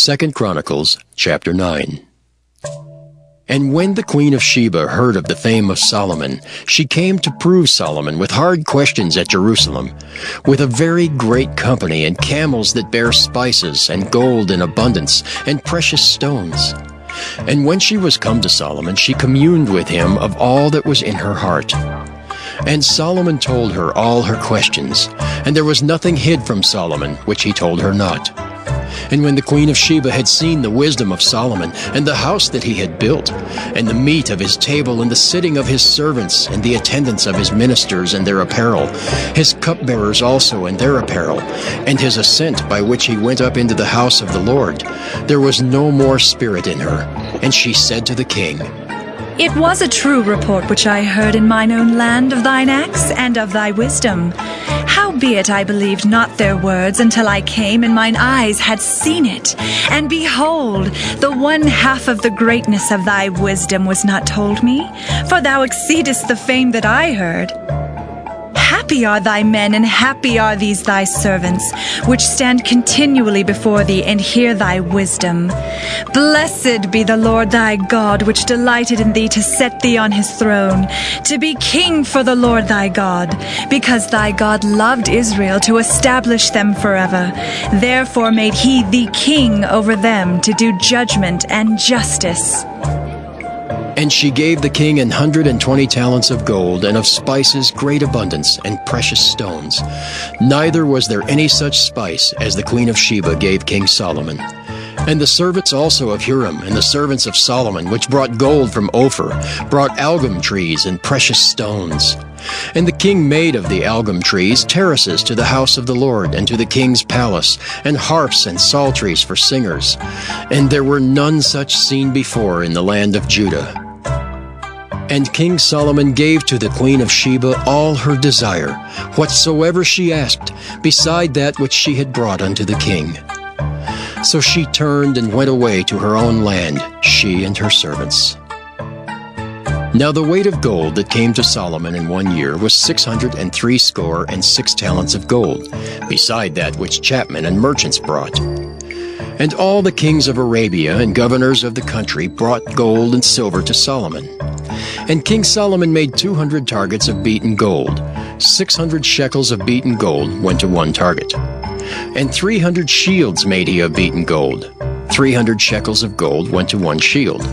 2 Chronicles chapter 9. And when the queen of Sheba heard of the fame of Solomon, she came to prove Solomon with hard questions at Jerusalem, with a very great company, and camels that bear spices, and gold in abundance, and precious stones. And when she was come to Solomon, she communed with him of all that was in her heart. And Solomon told her all her questions, and there was nothing hid from Solomon which he told her not. And when the queen of Sheba had seen the wisdom of Solomon, and the house that he had built, and the meat of his table, and the sitting of his servants, and the attendance of his ministers and their apparel, his cupbearers also and their apparel, and his ascent by which he went up into the house of the Lord, there was no more spirit in her. And she said to the king, It was a true report which I heard in mine own land of thine acts and of thy wisdom. Howbeit I believed not their words until I came, and mine eyes had seen it. And behold, the one half of the greatness of thy wisdom was not told me, for thou exceedest the fame that I heard. Happy are thy men, and happy are these thy servants, which stand continually before thee and hear thy wisdom. Blessed be the Lord thy God, which delighted in thee to set thee on his throne, to be king for the Lord thy God, because thy God loved Israel to establish them forever. Therefore made he thee king over them, to do judgment and justice. And she gave the king 120 talents of gold, and of spices great abundance, and precious stones. Neither was there any such spice as the queen of Sheba gave King Solomon. And the servants also of Huram, and the servants of Solomon, which brought gold from Ophir, brought algum trees and precious stones. And the king made of the algum trees terraces to the house of the Lord, and to the king's palace, and harps and psalteries for singers. And there were none such seen before in the land of Judah. And King Solomon gave to the queen of Sheba all her desire, whatsoever she asked, beside that which she had brought unto the king. So she turned and went away to her own land, she and her servants. Now the weight of gold that came to Solomon in 1 year was 666 talents of gold, beside that which chapmen and merchants brought. And all the kings of Arabia and governors of the country brought gold and silver to Solomon. And King Solomon made 200 targets of beaten gold. 600 shekels of beaten gold went to one target. And 300 shields made he of beaten gold. 300 shekels of gold went to one shield.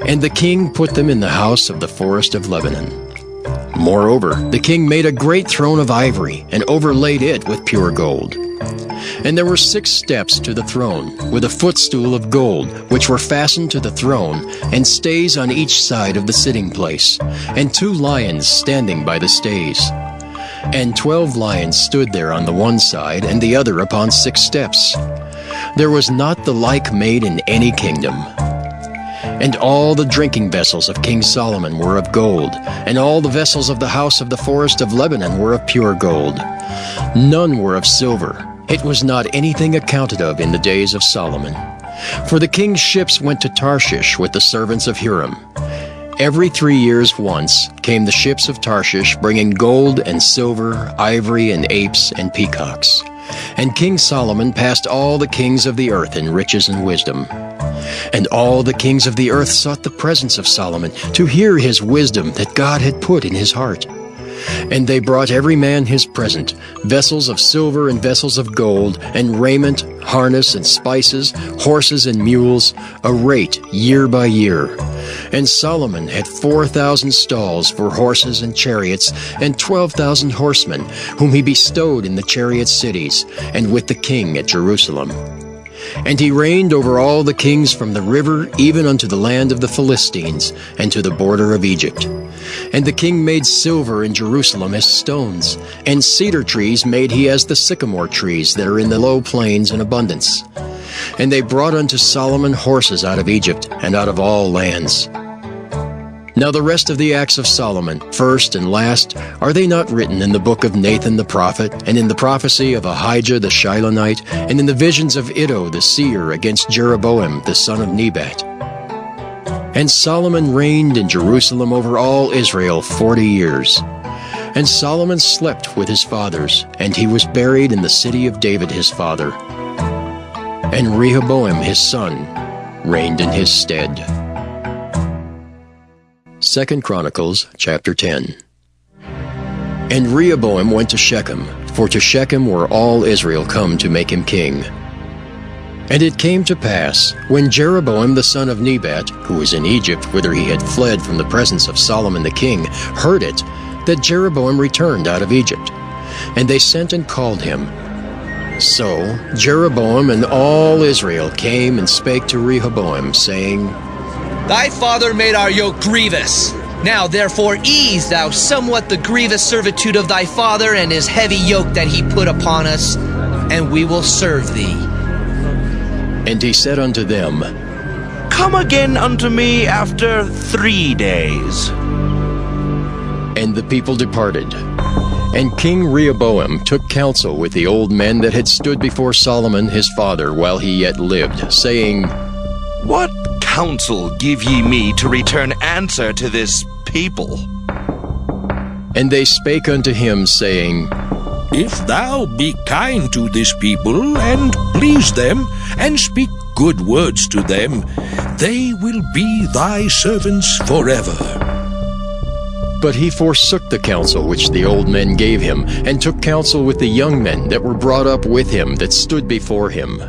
And the king put them in the house of the forest of Lebanon. Moreover, the king made a great throne of ivory, and overlaid it with pure gold. And there were 6 steps to the throne, with a footstool of gold, which were fastened to the throne, and stays on each side of the sitting place, and 2 lions standing by the stays. And 12 lions stood there on the one side, and the other upon 6 steps. There was not the like made in any kingdom. And all the drinking vessels of King Solomon were of gold, and all the vessels of the house of the forest of Lebanon were of pure gold. None were of silver. It was not anything accounted of in the days of Solomon. For the king's ships went to Tarshish with the servants of Huram. Every 3 years once came the ships of Tarshish, bringing gold and silver, ivory and apes and peacocks. And King Solomon passed all the kings of the earth in riches and wisdom. And all the kings of the earth sought the presence of Solomon, to hear his wisdom that God had put in his heart. And they brought every man his present, vessels of silver and vessels of gold, and raiment, harness and spices, horses and mules, a rate year by year. And Solomon had 4,000 stalls for horses and chariots, and 12,000 horsemen, whom he bestowed in the chariot cities, and with the king at Jerusalem. And he reigned over all the kings from the river even unto the land of the Philistines, and to the border of Egypt. And the king made silver in Jerusalem as stones, and cedar trees made he as the sycamore trees that are in the low plains in abundance. And they brought unto Solomon horses out of Egypt, and out of all lands. Now the rest of the acts of Solomon, first and last, are they not written in the book of Nathan the prophet, and in the prophecy of Ahijah the Shilonite, and in the visions of Iddo the seer against Jeroboam the son of Nebat? And Solomon reigned in Jerusalem over all Israel 40 years. And Solomon slept with his fathers, and he was buried in the city of David his father. and Rehoboam his son reigned in his stead. 2 Chronicles chapter 10. And Rehoboam went to Shechem, for to Shechem were all Israel come to make him king. And it came to pass, when Jeroboam the son of Nebat, who was in Egypt, whither he had fled from the presence of Solomon the king, heard it, that Jeroboam returned out of Egypt. And they sent and called him. So Jeroboam and all Israel came and spake to Rehoboam, saying, Thy father made our yoke grievous. Now therefore ease thou somewhat the grievous servitude of thy father and his heavy yoke that he put upon us, and we will serve thee. And he said unto them, Come again unto me after 3 days. And the people departed. And King Rehoboam took counsel with the old men that had stood before Solomon his father while he yet lived, saying, What counsel give ye me to return answer to this people? And they spake unto him, saying, If thou be kind to this people, and please them, and speak good words to them, they will be thy servants forever. But he forsook the counsel which the old men gave him, and took counsel with the young men that were brought up with him that stood before him.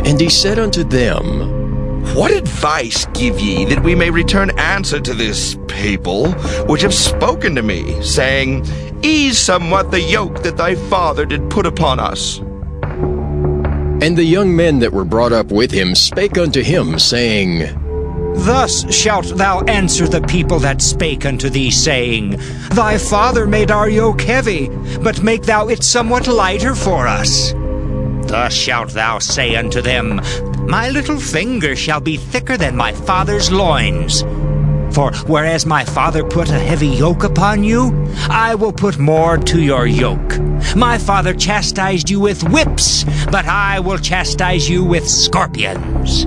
And he said unto them, What advice give ye that we may return answer to this people, which have spoken to me, saying, Ease somewhat the yoke that thy father did put upon us? And the young men that were brought up with him spake unto him, saying, Thus shalt thou answer the people that spake unto thee, saying, Thy father made our yoke heavy, but make thou it somewhat lighter for us. Thus shalt thou say unto them, My little finger shall be thicker than my father's loins. For whereas my father put a heavy yoke upon you, I will put more to your yoke. My father chastised you with whips, but I will chastise you with scorpions.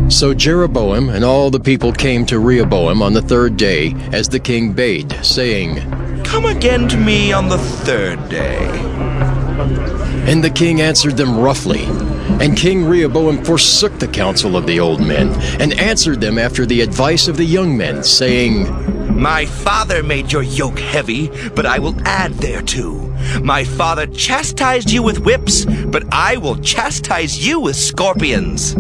So Jeroboam and all the people came to Rehoboam on the 3rd day, as the king bade, saying, Come again to me on the 3rd day. And the king answered them roughly. And King Rehoboam forsook the counsel of the old men, and answered them after the advice of the young men, saying, My father made your yoke heavy, but I will add thereto. My father chastised you with whips, but I will chastise you with scorpions.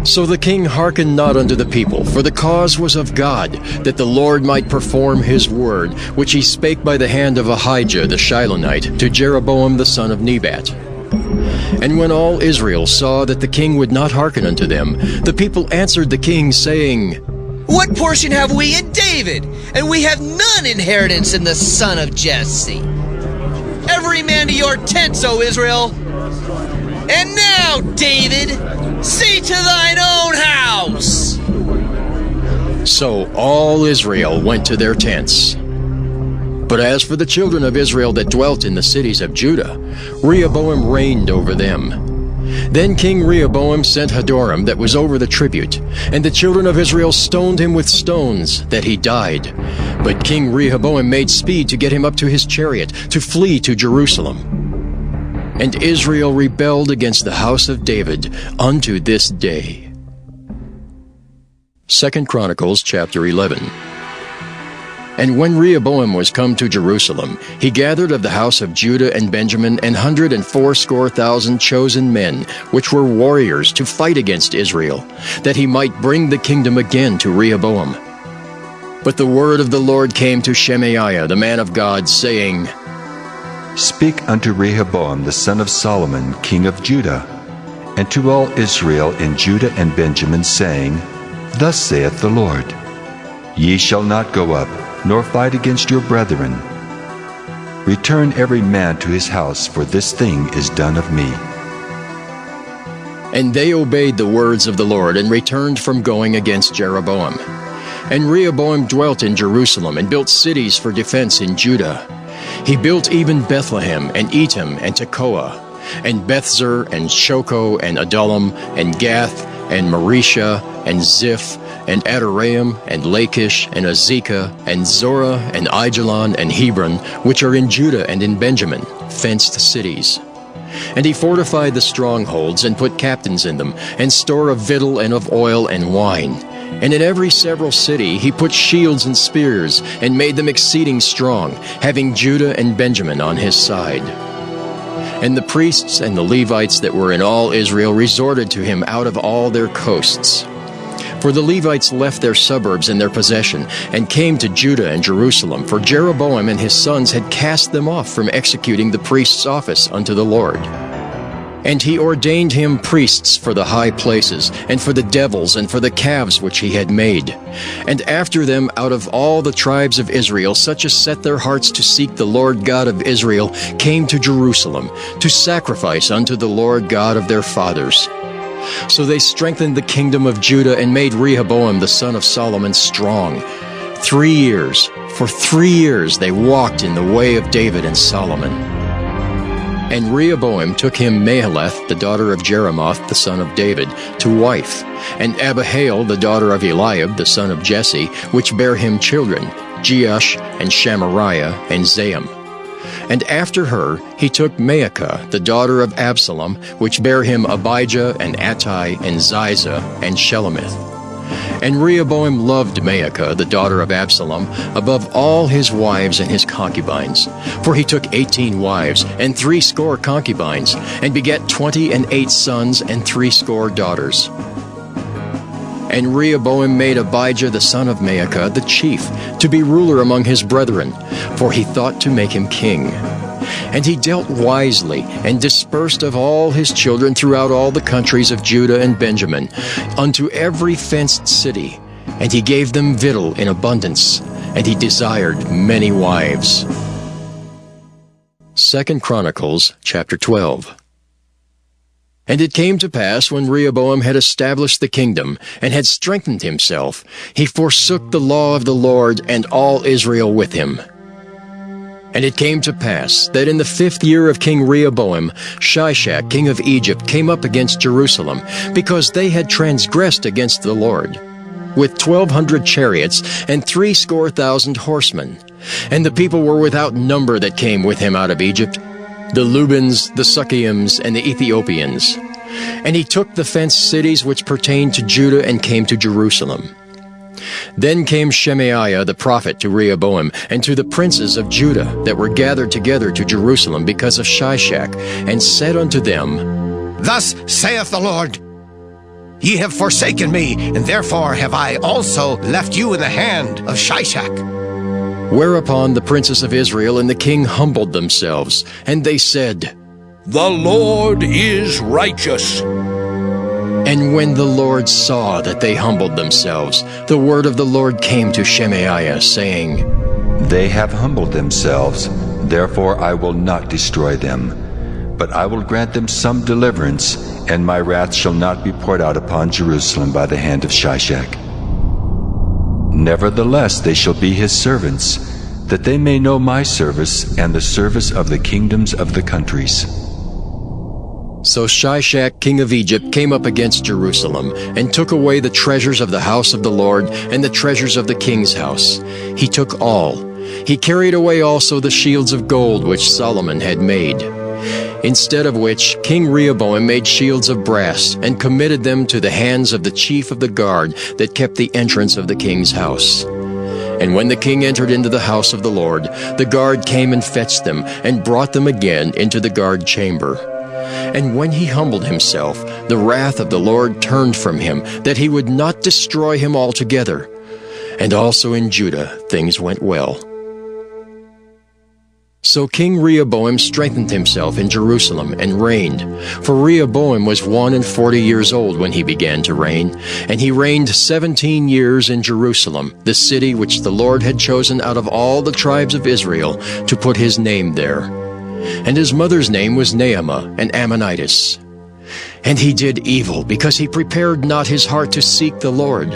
So the king hearkened not unto the people, for the cause was of God, that the Lord might perform his word, which he spake by the hand of Ahijah the Shilonite to Jeroboam the son of Nebat. And when all Israel saw that the king would not hearken unto them, the people answered the king, saying, What portion have we in David? And we have none inheritance in the son of Jesse. Every man to your tents, O Israel. And now, David, see to thine own house. So all Israel went to their tents. But as for the children of Israel that dwelt in the cities of Judah, Rehoboam reigned over them. Then King Rehoboam sent Hadoram that was over the tribute, and the children of Israel stoned him with stones, that he died. But King Rehoboam made speed to get him up to his chariot, to flee to Jerusalem. And Israel rebelled against the house of David unto this day. 2 Chronicles chapter 11. And when Rehoboam was come to Jerusalem, he gathered of the house of Judah and Benjamin 180,000 chosen men, which were warriors to fight against Israel, that he might bring the kingdom again to Rehoboam. But the word of the Lord came to Shemaiah the man of God, saying, Speak unto Rehoboam the son of Solomon, king of Judah, and to all Israel in Judah and Benjamin, saying, Thus saith the Lord, Ye shall not go up, nor fight against your brethren. Return every man to his house, for this thing is done of me. And they obeyed the words of the Lord, and returned from going against Jeroboam. And Rehoboam dwelt in Jerusalem, and built cities for defense in Judah. He built even Bethlehem, and Etam, and Tekoa, and Bethzer, and Shoko, and Adullam, and Gath, and Marisha, and Ziph, and Adoraim, and Lachish, and Azekah, and Zorah, and Aijalon, and Hebron, which are in Judah and in Benjamin, fenced cities. And he fortified the strongholds, and put captains in them, and store of victual and of oil and wine. And in every several city he put shields and spears, and made them exceeding strong, having Judah and Benjamin on his side. And the priests and the Levites that were in all Israel resorted to him out of all their coasts. For the Levites left their suburbs in their possession, and came to Judah and Jerusalem, for Jeroboam and his sons had cast them off from executing the priest's office unto the Lord. And he ordained him priests for the high places, and for the devils, and for the calves which he had made. And after them out of all the tribes of Israel, such as set their hearts to seek the Lord God of Israel, came to Jerusalem, to sacrifice unto the Lord God of their fathers. So they strengthened the kingdom of Judah, and made Rehoboam the son of Solomon strong. 3 years, for 3 years they walked in the way of David and Solomon. And Rehoboam took him Mahalath, the daughter of Jeremoth, the son of David, to wife, and Abihail, the daughter of Eliab, the son of Jesse, which bare him children, Jeush, and Shamariah, and Zaam. And after her he took Maacah, the daughter of Absalom, which bare him Abijah, and Attai, and Ziza, and Shelomith. And Rehoboam loved Maacah, the daughter of Absalom, above all his wives and his concubines. For he took 18 wives, and 60 concubines, and begat 28 sons, and 60 daughters. And Rehoboam made Abijah the son of Maacah the chief, to be ruler among his brethren, for he thought to make him king. And he dealt wisely, and dispersed of all his children throughout all the countries of Judah and Benjamin, unto every fenced city. And he gave them victual in abundance, and he desired many wives. 2 Chronicles chapter 12. And it came to pass, when Rehoboam had established the kingdom, and had strengthened himself, he forsook the law of the Lord, and all Israel with him. And it came to pass, that in the 5th year of King Rehoboam, Shishak king of Egypt came up against Jerusalem, because they had transgressed against the Lord, with 1,200 chariots, and 60,000 horsemen. And the people were without number that came with him out of Egypt, the Lubans, the Sukkiims, and the Ethiopians. And he took the fenced cities which pertained to Judah, and came to Jerusalem. Then came Shemaiah the prophet to Rehoboam, and to the princes of Judah that were gathered together to Jerusalem because of Shishak, and said unto them, Thus saith the Lord, Ye have forsaken me, and therefore have I also left you in the hand of Shishak. Whereupon the princes of Israel and the king humbled themselves, and they said, The Lord is righteous. And when the Lord saw that they humbled themselves, the word of the Lord came to Shemaiah, saying, They have humbled themselves, therefore I will not destroy them, but I will grant them some deliverance, and my wrath shall not be poured out upon Jerusalem by the hand of Shishak. Nevertheless they shall be his servants, that they may know my service and the service of the kingdoms of the countries. So Shishak king of Egypt came up against Jerusalem, and took away the treasures of the house of the Lord, and the treasures of the king's house. He took all. He carried away also the shields of gold which Solomon had made. Instead of which, King Rehoboam made shields of brass, and committed them to the hands of the chief of the guard that kept the entrance of the king's house. And when the king entered into the house of the Lord, the guard came and fetched them, and brought them again into the guard chamber. And when he humbled himself, the wrath of the Lord turned from him, that he would not destroy him altogether. And also in Judah things went well. So King Rehoboam strengthened himself in Jerusalem and reigned. For Rehoboam was 41 years old when he began to reign, and he reigned 17 years in Jerusalem, the city which the Lord had chosen out of all the tribes of Israel to put his name there. And his mother's name was Naamah, an Ammonitess. And he did evil, because he prepared not his heart to seek the Lord.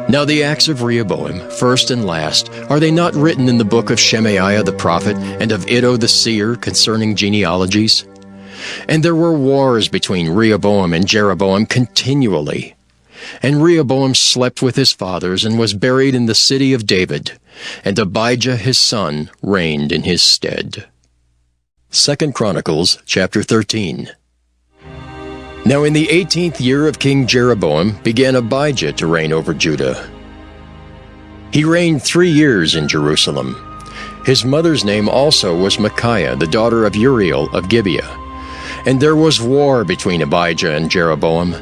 Now the acts of Rehoboam, first and last, are they not written in the book of Shemaiah the prophet, and of Iddo the seer, concerning genealogies? And there were wars between Rehoboam and Jeroboam continually. And Rehoboam slept with his fathers, and was buried in the city of David, and Abijah his son reigned in his stead. 2 Chronicles chapter 13. Now in the 18th year of King Jeroboam began Abijah to reign over Judah. He reigned 3 years in Jerusalem. His mother's name also was Micaiah, the daughter of Uriel of Gibeah. And there was war between Abijah and Jeroboam.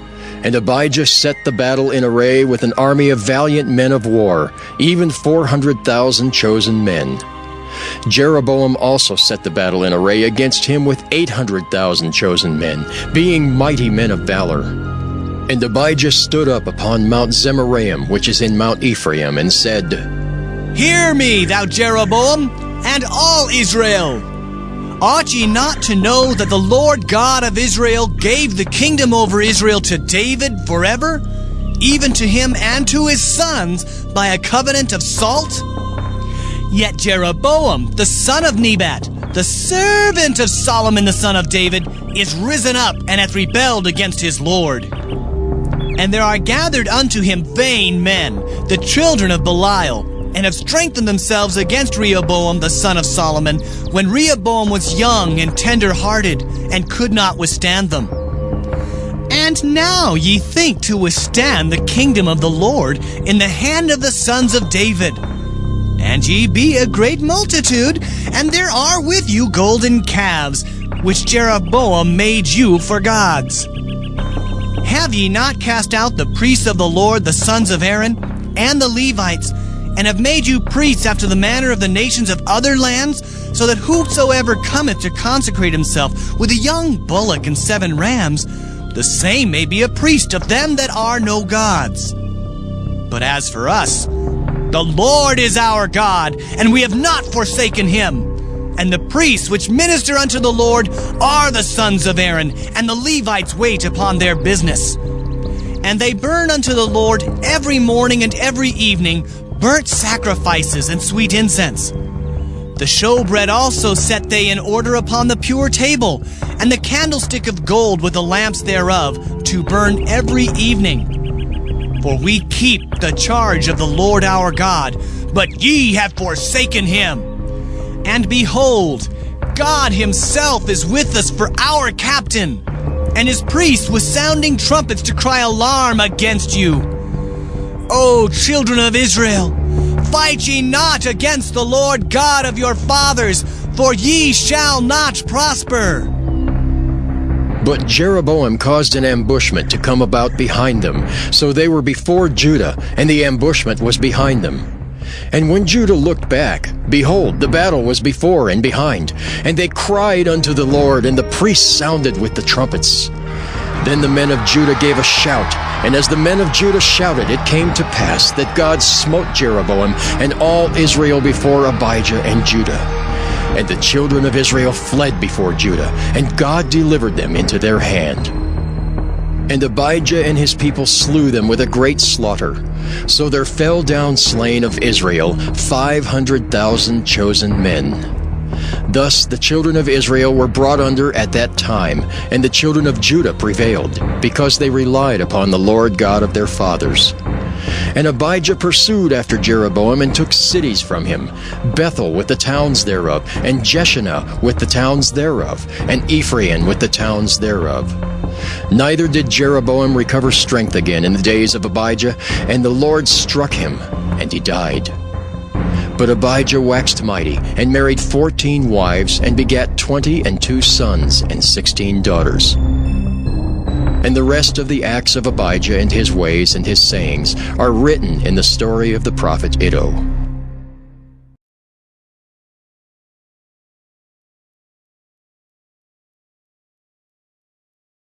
And Abijah set the battle in array with an army of valiant men of war, even 400,000 chosen men. Jeroboam also set the battle in array against him with 800,000 chosen men, being mighty men of valor. And Abijah stood up upon Mount Zemaraim, which is in Mount Ephraim, and said, Hear me, thou Jeroboam, and all Israel! Ought ye not to know that the Lord God of Israel gave the kingdom over Israel to David forever, even to him and to his sons by a covenant of salt? Yet Jeroboam, the son of Nebat, the servant of Solomon the son of David, is risen up and hath rebelled against his Lord. And there are gathered unto him vain men, the children of Belial, and have strengthened themselves against Rehoboam the son of Solomon, when Rehoboam was young and tender-hearted, and could not withstand them. And now ye think to withstand the kingdom of the Lord in the hand of the sons of David. And ye be a great multitude, and there are with you golden calves, which Jeroboam made you for gods. Have ye not cast out the priests of the Lord, the sons of Aaron, and the Levites, and have made you priests after the manner of the nations of other lands, so that whosoever cometh to consecrate himself with a young bullock and 7 rams, the same may be a priest of them that are no gods? But as for us, the Lord is our God, and we have not forsaken him. And the priests which minister unto the Lord are the sons of Aaron, and the Levites wait upon their business. And they burn unto the Lord every morning and every evening burnt sacrifices and sweet incense. The showbread also set they in order upon the pure table, and the candlestick of gold with the lamps thereof, to burn every evening. For we keep the charge of the Lord our God, but ye have forsaken him. And behold, God himself is with us for our captain, and his priests with sounding trumpets to cry alarm against you. O children of Israel, fight ye not against the Lord God of your fathers, for ye shall not prosper. But Jeroboam caused an ambushment to come about behind them, so they were before Judah, and the ambushment was behind them. And when Judah looked back, behold, the battle was before and behind, and they cried unto the Lord, and the priests sounded with the trumpets. Then the men of Judah gave a shout, and as the men of Judah shouted, it came to pass that God smote Jeroboam and all Israel before Abijah and Judah. And the children of Israel fled before Judah, and God delivered them into their hand. And Abijah and his people slew them with a great slaughter. So there fell down slain of Israel 500,000 chosen men. Thus the children of Israel were brought under at that time, and the children of Judah prevailed, because they relied upon the Lord God of their fathers. And Abijah pursued after Jeroboam and took cities from him, Bethel with the towns thereof, and Jeshanah with the towns thereof, and Ephraim with the towns thereof. Neither did Jeroboam recover strength again in the days of Abijah, and the Lord struck him, and he died. But Abijah waxed mighty, and married 14 wives, and begat 22 sons and 16 daughters. And the rest of the acts of Abijah and his ways and his sayings are written in the story of the prophet Iddo.